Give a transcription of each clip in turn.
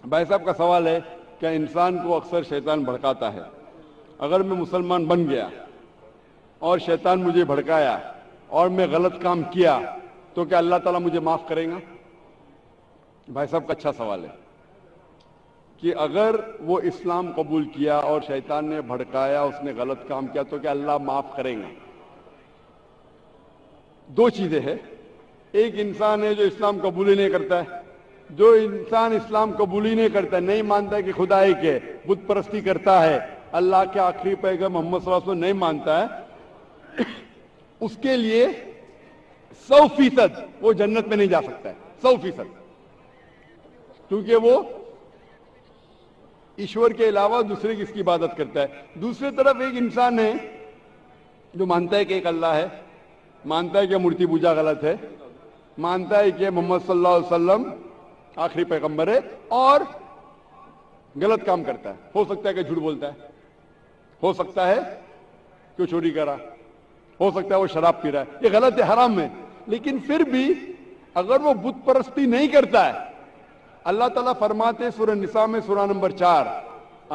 بھائی صاحب کا سوال ہے کہ انسان کو اکثر شیطان بھڑکاتا ہے، اگر میں مسلمان بن گیا اور شیطان مجھے بھڑکایا اور میں غلط کام کیا تو کیا اللہ تعالیٰ مجھے معاف کرے گا؟ بھائی صاحب کا اچھا سوال ہے کہ اگر وہ اسلام قبول کیا اور شیطان نے بھڑکایا، اس نے غلط کام کیا تو کیا اللہ معاف کرے گا؟ دو چیزیں ہیں، ایک انسان ہے جو اسلام قبول ہی نہیں کرتا ہے، جو انسان اسلام قبول ہی نہیں کرتا ہے، نہیں مانتا ہے کہ خدا ایک ہے، بت پرستی کرتا ہے، اللہ کے آخری پیغمبر محمد صلی اللہ علیہ وسلم نہیں مانتا ہے، اس کے لیے 100% وہ جنت میں نہیں جا سکتا ہے، 100%، کیونکہ وہ ایشور کے علاوہ دوسرے کی اس کی عبادت کرتا ہے۔ دوسری طرف ایک انسان ہے جو مانتا ہے کہ ایک اللہ ہے، مانتا ہے کہ مورتی پوجا غلط ہے، مانتا ہے کہ محمد صلی اللہ علیہ وسلم آخری پیغمبر ہے، اور غلط کام کرتا ہے، ہو سکتا ہے کہ جھوٹ بولتا ہے، ہو سکتا ہے کہ چوری کرا، ہو سکتا ہے وہ شراب پی رہا ہے، یہ غلط ہے، حرام ہے، لیکن پھر بھی اگر وہ بت پرستی نہیں کرتا ہے، اللہ تعالیٰ فرماتے سورہ نساء میں سورہ نمبر 4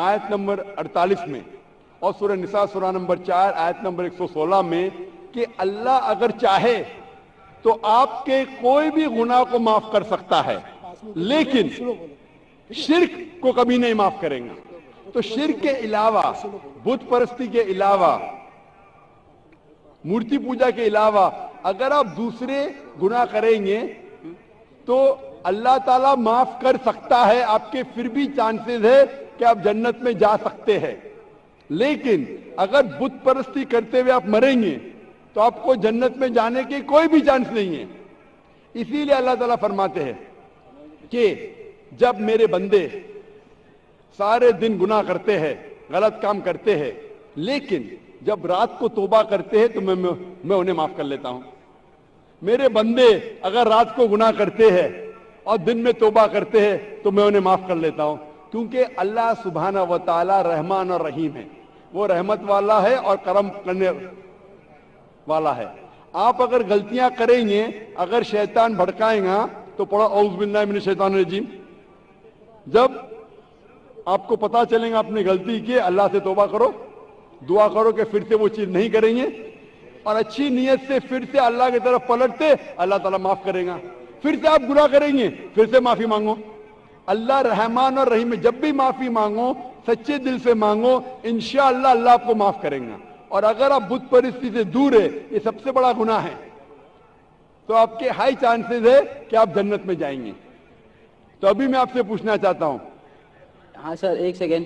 آیت نمبر 48 میں، اور سورہ نساء سورہ نمبر 4 آیت نمبر 116 میں کہ اللہ اگر چاہے تو آپ کے کوئی بھی گناہ کو معاف کر سکتا ہے، لیکن شرک کو کبھی نہیں معاف کریں گا۔ تو شرک کے علاوہ، بت پرستی کے علاوہ، مورتی پوجا کے علاوہ اگر آپ دوسرے گناہ کریں گے تو اللہ تعالیٰ معاف کر سکتا ہے، آپ کے پھر بھی چانسز ہے کہ آپ جنت میں جا سکتے ہیں، لیکن اگر بت پرستی کرتے ہوئے آپ مریں گے تو آپ کو جنت میں جانے کے کوئی بھی چانس نہیں ہے۔ اسی لیے اللہ تعالیٰ فرماتے ہیں کہ جب میرے بندے سارے دن گناہ کرتے ہیں، غلط کام کرتے ہیں، لیکن جب رات کو توبہ کرتے ہیں تو میں انہیں معاف کر لیتا ہوں۔ میرے بندے اگر رات کو گناہ کرتے ہیں اور دن میں توبہ کرتے ہیں تو میں انہیں معاف کر لیتا ہوں، کیونکہ اللہ سبحانہ و تعالی رحمان اور رحیم ہے، وہ رحمت والا ہے اور کرم کرنے والا ہے۔ آپ اگر غلطیاں کریں گے، اگر شیطان بھڑکائیں گا تو پڑھو اعوذ باللہ من الشیطان الرجیم، جب آپ کو پتا چلے گا اپنی غلطی کی، اللہ سے توبہ کرو، دعا کرو کہ پھر سے وہ چیز نہیں کریں گے، اور اچھی نیت سے پھر سے اللہ کی طرف پلٹتے، اللہ تعالیٰ معاف کرے گا۔ پھر سے آپ گناہ کریں گے، پھر سے معافی مانگو، اللہ رحمان اور رحیم ہے، جب بھی معافی مانگو سچے دل سے مانگو، انشاءاللہ اللہ آپ کو معاف کریں گا۔ اور اگر آپ بت پرستی سے دور ہے، یہ سب سے بڑا گناہ ہے، تو آپ کے ہائی چانسز ہے کہ آپ جنت میں جائیں گے۔ تو ابھی میں آپ سے پوچھنا چاہتا ہوں، ہاں سر ایک سیکنڈ،